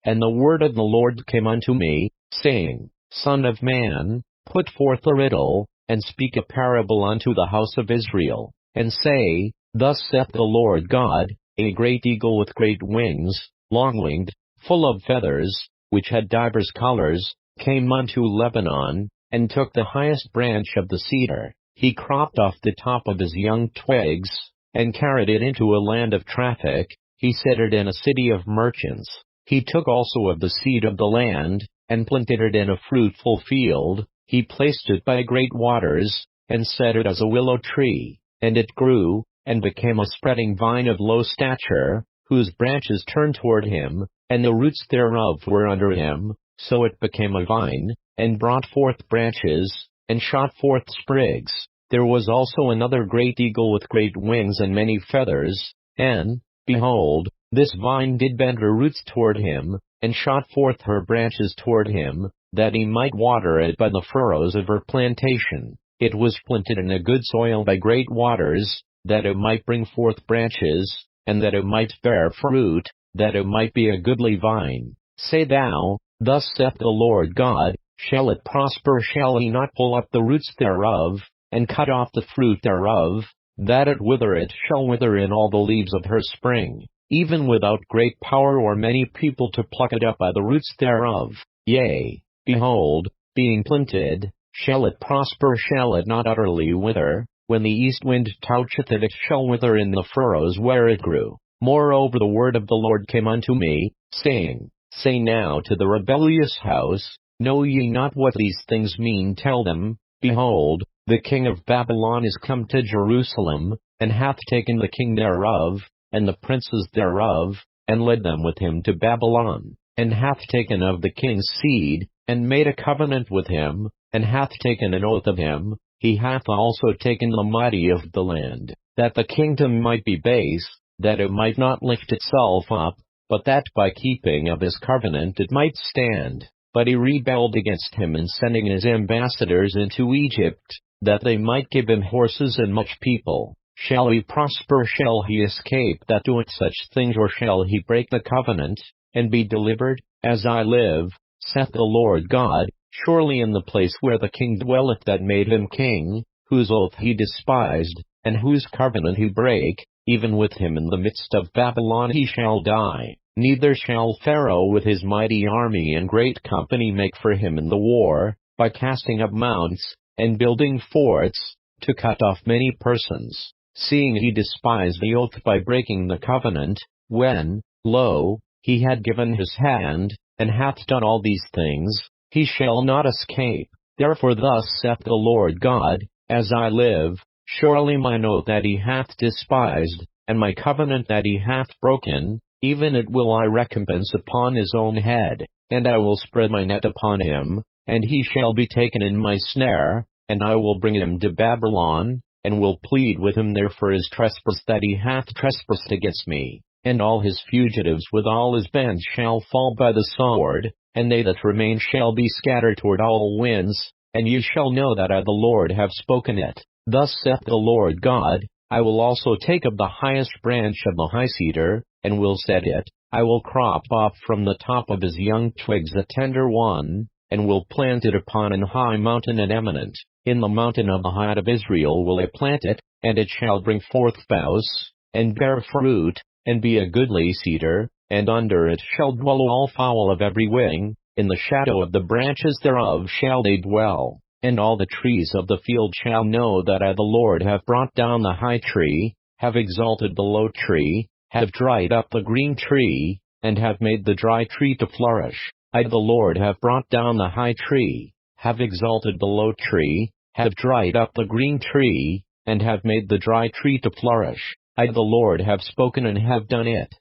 And the word of the Lord came unto me, saying, Son of man, put forth a riddle, and speak a parable unto the house of Israel, and say, Thus saith the Lord God, a great eagle with great wings, longwinged, full of feathers, which had divers colors, came unto Lebanon, and took the highest branch of the cedar. He cropped off the top of his young twigs, and carried it into a land of traffic. He set it in a city of merchants. He took also of the seed of the land, and planted it in a fruitful field. He placed it by great waters, and set it as a willow tree, and it grew, and became a spreading vine of low stature, whose branches turned toward him, and the roots thereof were under him. So it became a vine, and brought forth branches, and shot forth sprigs. There was also another great eagle with great wings and many feathers, and, behold, this vine did bend her roots toward him, and shot forth her branches toward him, that he might water it by the furrows of her plantation. It was planted in a good soil by great waters, that it might bring forth branches, and that it might bear fruit, that it might be a goodly vine. Say thou, Thus saith the Lord God, Shall it prosper? Shall he not pull up the roots thereof, and cut off the fruit thereof, that it wither? It shall wither in all the leaves of her spring, even without great power or many people to pluck it up by the roots thereof. Yea, behold, being planted, shall it prosper? Shall it not utterly wither? When the east wind toucheth it, it shall wither in the furrows where it grew. Moreover the word of the Lord came unto me, saying, Say now to the rebellious house, Know ye not what these things mean? Tell them, Behold, the king of Babylon is come to Jerusalem, and hath taken the king thereof, and the princes thereof, and led them with him to Babylon, and hath taken of the king's seed, and made a covenant with him, and hath taken an oath of him. He hath also taken the mighty of the land, that the kingdom might be base, that it might not lift itself up, but that by keeping of his covenant it might stand. But he rebelled against him in sending his ambassadors into Egypt, that they might give him horses and much people. Shall he prosper? Shall he escape that doeth such things? Or shall he break the covenant, and be delivered? As I live, saith the Lord God, surely in the place where the king dwelleth that made him king, whose oath he despised, and whose covenant he brake, even with him in the midst of Babylon he shall die. Neither shall Pharaoh with his mighty army and great company make for him in the war, by casting up mounts, and building forts, to cut off many persons, seeing he despised the oath by breaking the covenant, when, lo, he had given his hand, and hath done all these things. He shall not escape. Therefore thus saith the Lord God, As I live, surely mine oath that he hath despised, and my covenant that he hath broken, even it will I recompense upon his own head, and I will spread my net upon him, and he shall be taken in my snare, and I will bring him to Babylon, and will plead with him there for his trespass that he hath trespassed against me. And all his fugitives with all his bands shall fall by the sword, and they that remain shall be scattered toward all winds, and ye shall know that I the Lord have spoken it. Thus saith the Lord God, I will also take of the highest branch of the high cedar, and will set it. I will crop off from the top of his young twigs a tender one, and will plant it upon an high mountain and eminent. In the mountain of the height of Israel will I plant it, and it shall bring forth boughs, and bear fruit, and be a goodly cedar, and under it shall dwell all fowl of every wing. In the shadow of the branches thereof shall they dwell. And all the trees of the field shall know that I the Lord have brought down the high tree, have exalted the low tree, have dried up the green tree, and have made the dry tree to flourish. I the Lord have brought down the high tree, have exalted the low tree, have dried up the green tree, and have made the dry tree to flourish. I the Lord have spoken and have done it.